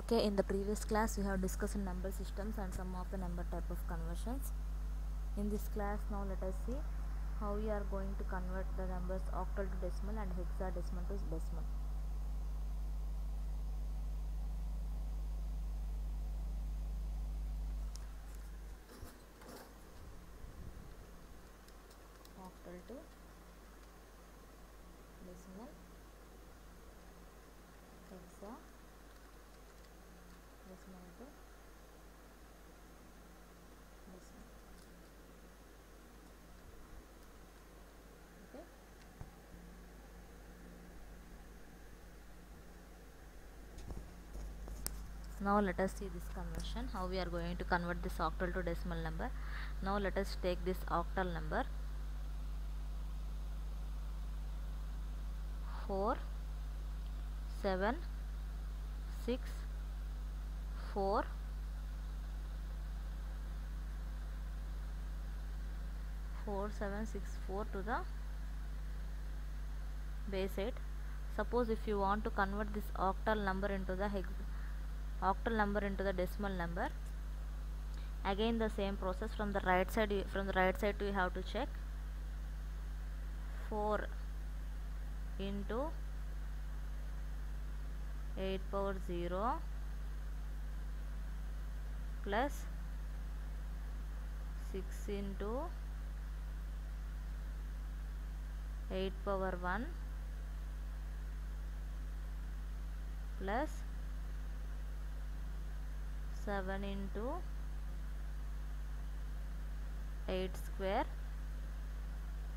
Okay, in the previous class we have discussed number systems and some of the number type of conversions. In this class now let us see how we are going to convert the numbers octal to decimal and hexadecimal to decimal. Octal to decimal, hexadecimal to decimal. Okay. Now let us see this conversion, how we are going to convert this octal to decimal number. Now let us take this octal number 4 7 6 4 4 7 6 4 to the base 8. Suppose if you want to convert this octal number into the decimal number, again the same process. From the right side we have to check 4 into 8 power 0 plus 6 into 8 power 1 plus 7 into 8 square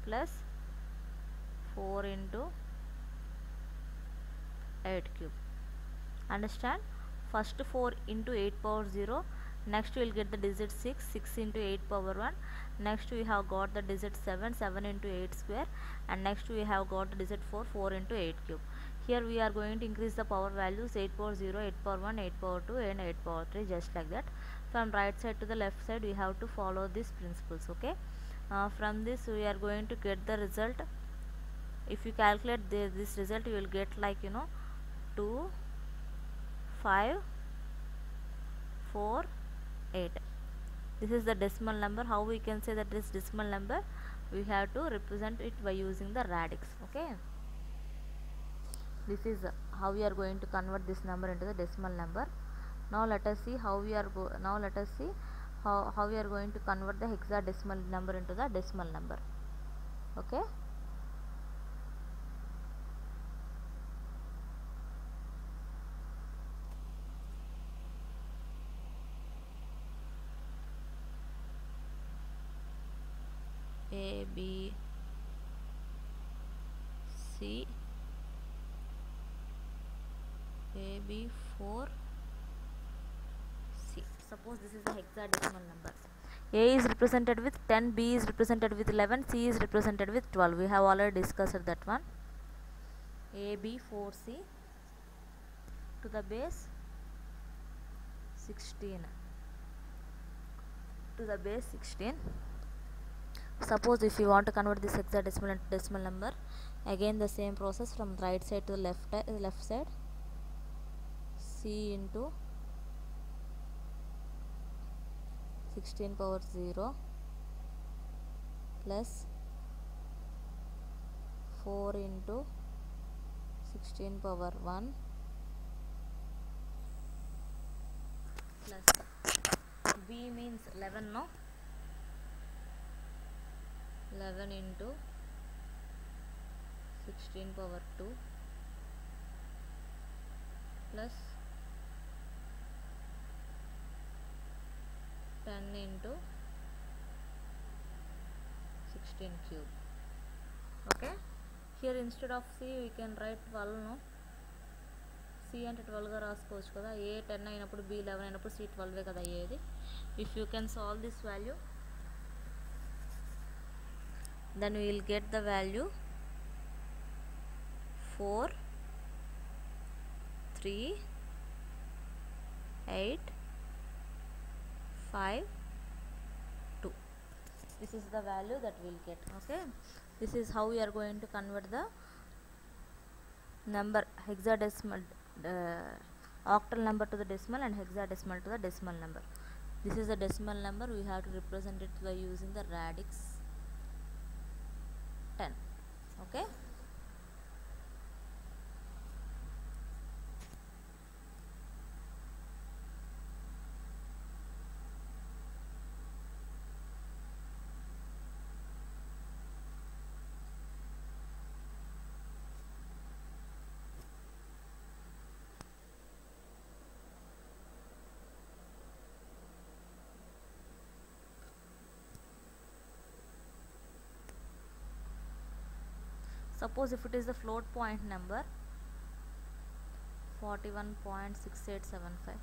plus 4 into 8 cube. Understand? First 4 into 8 power 0, next we will get the digit 6 into 8 power 1, next we have got the digit 7 into 8 square, and next we have got the digit 4 into 8 cube. Here we are going to increase the power values 8 power 0, 8 power 1, 8 power 2 and 8 power 3, just like that. From right side to the left side we have to follow these principles. Okay. From this we are going to get the result. If you calculate this result, you will get 2 5 4 8. This is the decimal number. How we can say that this decimal number? We have to represent it by using the radix. Okay. This is how we are going to convert this number into the decimal number. Now let us see how we are how we are going to convert the hexadecimal number into the decimal number. Okay. A B C A B 4 C. Suppose this is a hexadecimal number. A is represented with 10, B is represented with 11, C is represented with 12. We have already discussed that one. A B 4C to the base 16 to the base 16. Suppose if you want to convert this hexadecimal into decimal number, again the same process. From right side to the left side, C into 16 power 0 plus 4 into 16 power 1 plus B means 11, no? 11 into 16 power 2 plus 10 into 16 cube. Okay. Here instead of C we can write 12, no? C అంటే 12 గా రాసుకోవచ్చు కదా. A 10 అయినప్పుడు B 11 అయినప్పుడు C 12 కదా అయ్యేది. If you can solve this value, then we will get the value 4 3 8 5 2. This is the value that we will get. Okay. This is how we are going to convert the number hexadecimal octal number to the decimal and hexadecimal to the decimal number. This is the decimal number. We have to represent it by using the radix 10. Okay. Suppose if it is the float point number 41.6875.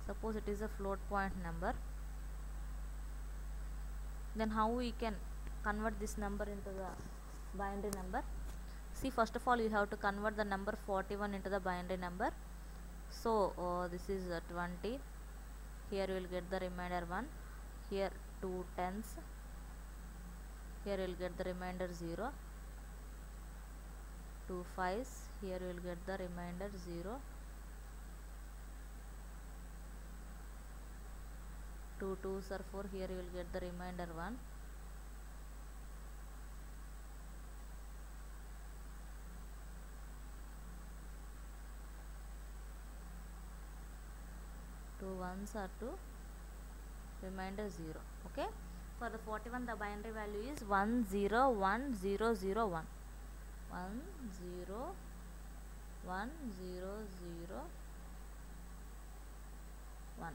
Suppose it is a float point number, then how we can convert this number into the binary number? See, first of all you have to convert the number 41 into the binary number. So this is 20. Here you will get the remainder 1. Here 2 tens. Here you will get the remainder 0. 2 5s. Here you will get the remainder 0. 2 2s are 4. Here you will get the remainder 1. Two ones are 2. Remainder 0. Okay. For the 41, the binary value is 101001. 101001.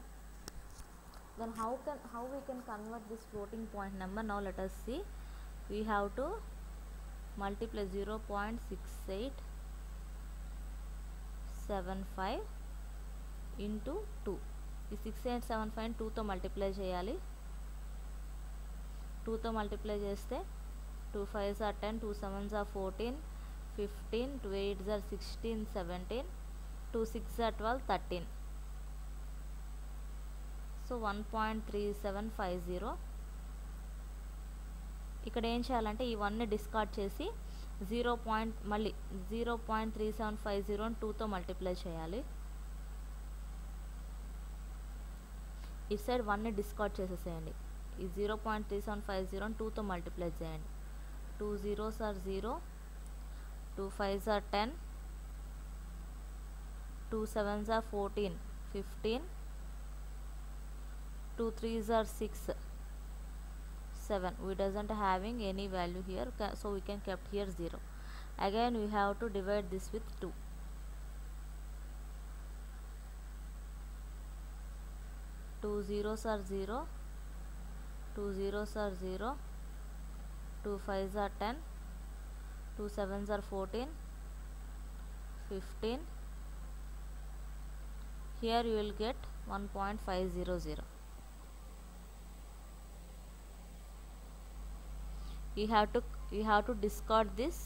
Then how we can convert this floating point number? Now let us see. We have to multiply 0.6875 into 2. ఈ 6875 2తో multiply చేయాలి. 2తో multiply చేస్తే 2 5s are 10, 2 7s are 14, 15, 2 8s are 16, 17, 2 6s are 12, 13. So 1.3750. ఇక్కడ ఏం చేయాలంటే ఈ 1ని డిస్కార్డ్ చేసి మళ్ళీ 0.3750 అని 2తో మల్టిప్లై చేయాలి. ఇటు సైడ్ 1ని డిస్కార్డ్ చేసేసేయండి. ఈ 0.3750 అని 2తో మల్టిప్లై చేయండి. 2 zeros are 0, 2 5s are 10, 2 7s are 14, 15, 2 3s are 6, 7. We doesn't having any value here, so we can kept here 0. Again we have to divide this with 2. 2 zeros are 0, 2 zeros are 0, 2 5s are 10, 2 7s are 14, 15. Here you will get 1.500. You have to discard this.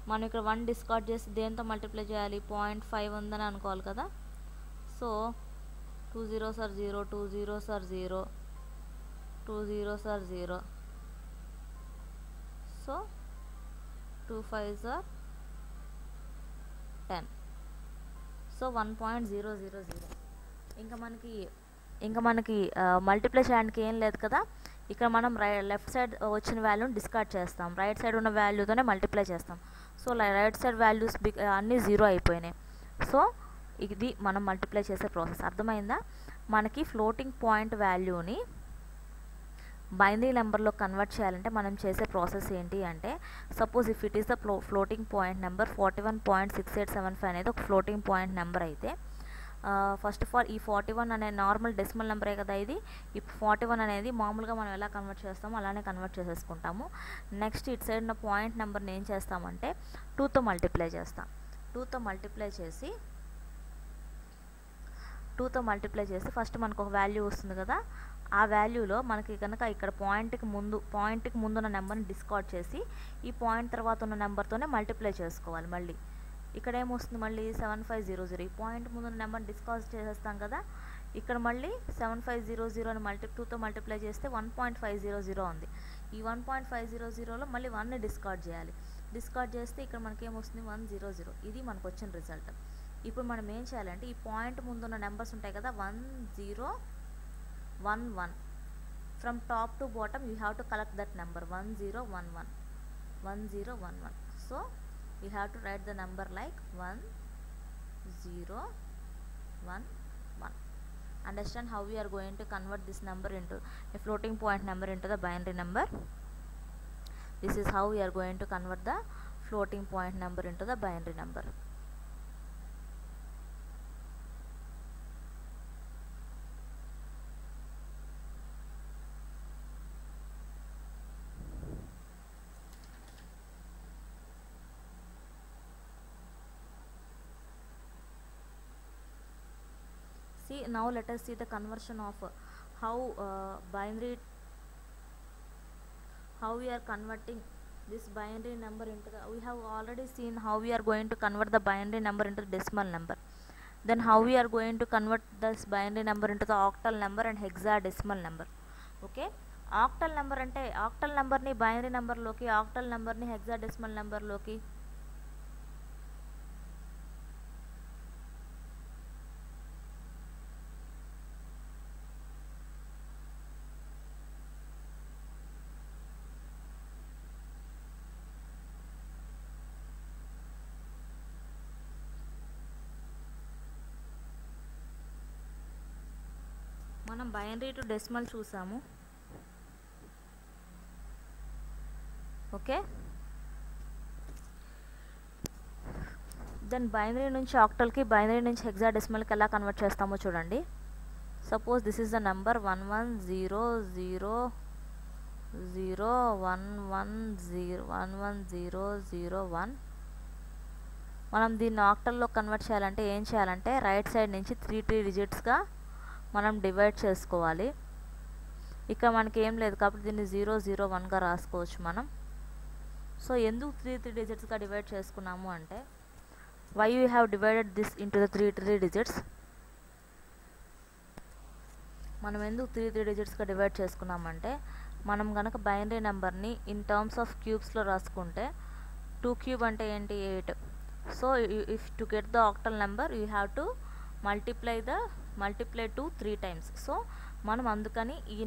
మనం ఇక్కడ 1 discard చేసి దేంతో multiply చేయాలి? 0.5 ఉందని అనుకోవాలి కదా. So 2 zeros are 0, 2 zeros are 0, 2 zeros are 0. So 2 5s are 10. So 1.000. ఇంకా మనకి మల్టిప్లై చేయడానికి ఏం లేదు కదా. ఇక్కడ మనం లెఫ్ట్ సైడ్ వచ్చిన వాల్యూని డిస్కార్డ్ చేస్తాం, రైట్ సైడ్ ఉన్న వాల్యూతోనే మల్టిప్లై చేస్తాం. సో రైట్ సైడ్ వాల్యూస్ అన్నీ 0 అయిపోయినాయి. సో ఇది మనం మల్టిప్లై చేసే ప్రాసెస్. అర్థమైందా? మనకి ఫ్లోటింగ్ పాయింట్ వాల్యూని బైనరీ నెంబర్లో కన్వర్ట్ చేయాలంటే మనం చేసే ప్రాసెస్ ఏంటి అంటే, suppose if it is the floating point number 41.6875 అనేది ఒక ఫ్లోటింగ్ పాయింట్ నెంబర్ అయితే, ఫస్ట్ ఆఫ్ ఆల్ ఈ 41 అనే నార్మల్ డెసిమల్ నెంబరే కదా ఇది. ఈ 41 అనేది మామూలుగా మనం ఎలా కన్వర్ట్ చేస్తామో అలానే కన్వర్ట్ చేసేసుకుంటాము. నెక్స్ట్ ఇటు సైడ్ ఉన్న పాయింట్ నెంబర్ని ఏం చేస్తామంటే 2తో మల్టిప్లై చేస్తాం. 2తో మల్టిప్లై చేసి ఫస్ట్ మనకు ఒక వాల్యూ వస్తుంది కదా. ఆ వాల్యూలో మనకి కనుక ఇక్కడ పాయింట్కి ముందు ఉన్న నెంబర్ని డిస్కార్డ్ చేసి ఈ పాయింట్ తర్వాత ఉన్న నెంబర్తోనే మల్టిప్లై చేసుకోవాలి. మళ్ళీ ఇక్కడ ఏమొస్తుంది? మళ్ళీ 7500. ఈ పాయింట్ ముందు ఉన్న నెంబర్ని డిస్కార్డ్ చేసేస్తాం కదా. ఇక్కడ మళ్ళీ 7500 అని 2తో మల్టిప్లై చేస్తే 1.500 ఉంది. ఈ 1.500లో మళ్ళీ 1ని డిస్కార్డ్ చేయాలి. డిస్కార్డ్ చేస్తే ఇక్కడ మనకి ఏమొస్తుంది 100. ఇది మనకు వచ్చిన రిజల్ట్. ఇప్పుడు మనం ఏం చేయాలంటే ఈ పాయింట్ ముందున్న నెంబర్స్ ఉంటాయి కదా 1011 from top to bottom you have to collect that number 1011. So you have to right the number like 1011. Understand how we are going to convert this number into a floating point number into the binary number. This is how we are going to convert the floating point number into the binary number. See, now let us see the conversion of how we are converting this binary number into the, we have already seen how we are going to convert the binary number into the decimal number. Then how we are going to convert this binary number into the octal number and hexadecimal number. Okay, octal number ante octal number ni binary number loki, octal number ni hexadecimal number loki. మనం binary to decimal చూసాము. Okay, then binary నుంచి ఆక్టల్కి, binary నుంచి హెక్సాడెసిమల్కి ఎలా convert చేస్తామో చూడండి. Suppose this is the number 1100011001. మనం దీన్ని ఆక్టల్లో convert చేయాలంటే ఏం చేయాలంటే రైట్ సైడ్ నుంచి 3 డిజిట్స్గా మనం డివైడ్ చేసుకోవాలి. ఇక్కడ మనకి ఏం లేదు కాబట్టి దీన్ని 001గా రాసుకోవచ్చు మనం. సో ఎందుకు 3 డిజిట్స్గా డివైడ్ చేసుకున్నాము అంటే why you have divided this into the 3 digits. మనం ఎందుకు 3 డిజిట్స్గా డివైడ్ చేసుకున్నామంటే మనం కనుక బైనరీ నెంబర్ని ఇన్ టర్మ్స్ ఆఫ్ క్యూబ్స్లో రాసుకుంటే 2 క్యూబ్ అంటే ఏంటి 8. So if to get the octal number you have to multiply 2 3 times. So మనం అందుకని ఈ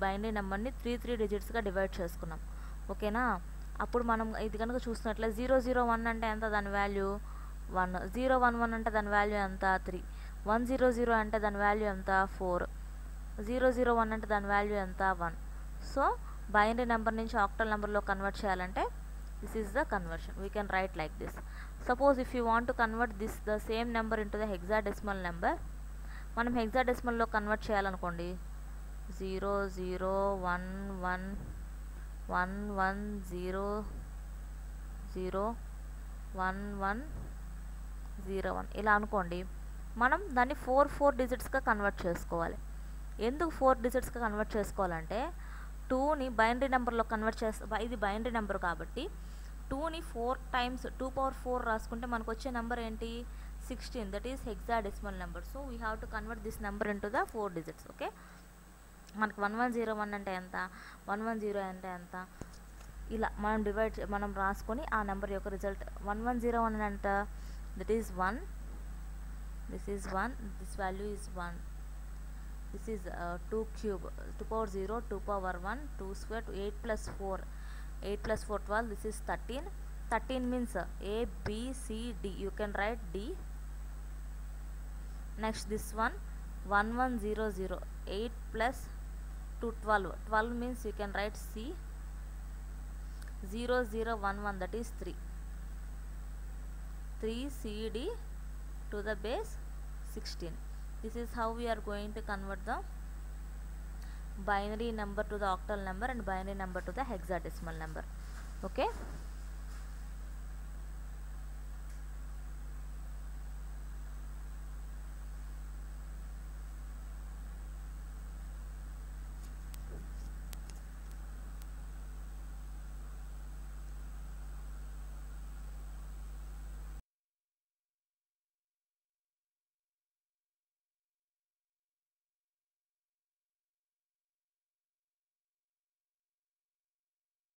బైనరీ నెంబర్ని 3 డిజిట్స్గా డివైడ్ చేసుకున్నాం. ఓకేనా, అప్పుడు మనం ఇది కనుక చూసినట్లే 001 అంటే ఎంత, దాని వాల్యూ 1. 011 అంటే దాని వాల్యూ ఎంత 3. 100 అంటే దాని వాల్యూ ఎంత 4. 001 అంటే దాని వాల్యూ ఎంత 1. సో బైనరీ నెంబర్ నుంచి ఆక్టల్ నెంబర్లో కన్వర్ట్ చేయాలంటే this is the conversion. We can write like this. Suppose if you want to convert the same number into the hexadecimal number, మనం హెక్సాడెసిమల్లో కన్వర్ట్ చేయాలనుకోండి 001111001 ఇలా అనుకోండి. మనం దాన్ని 4 డిజిట్స్గా కన్వర్ట్ చేసుకోవాలి. ఎందుకు 4 డిజిట్స్గా కన్వర్ట్ చేసుకోవాలంటే 2ని బైనరీ నెంబర్లో కన్వర్ట్ ఇది బైనరీ నెంబర్ కాబట్టి 2ని 4 టైమ్స్ 2^4 రాసుకుంటే మనకు వచ్చే నెంబర్ ఏంటి 16. That is hexadecimal number. So we have to convert this number into the 4 digits. Okay, మనకు 1101 అంటే ఎంత, 110 అంటే ఎంత, ఇలా మనం రాసుకొని ఆ నెంబర్ యొక్క రిజల్ట్ 1101 ఎంత, that is 1, this is 1, this value is 1. This is 2 cube, 2^0, 2^1, 2 square, 8 plus 4, 8 plus 4 12. This is 13. 13 means A, B, C, D. You can write D. Next this one 1100, 8 plus 2 12. 12 means you can write C. 0011, that is 3. 3 CD to the base 16. This is how we are going to convert the binary number to the octal number and binary number to the hexadecimal number. Okay.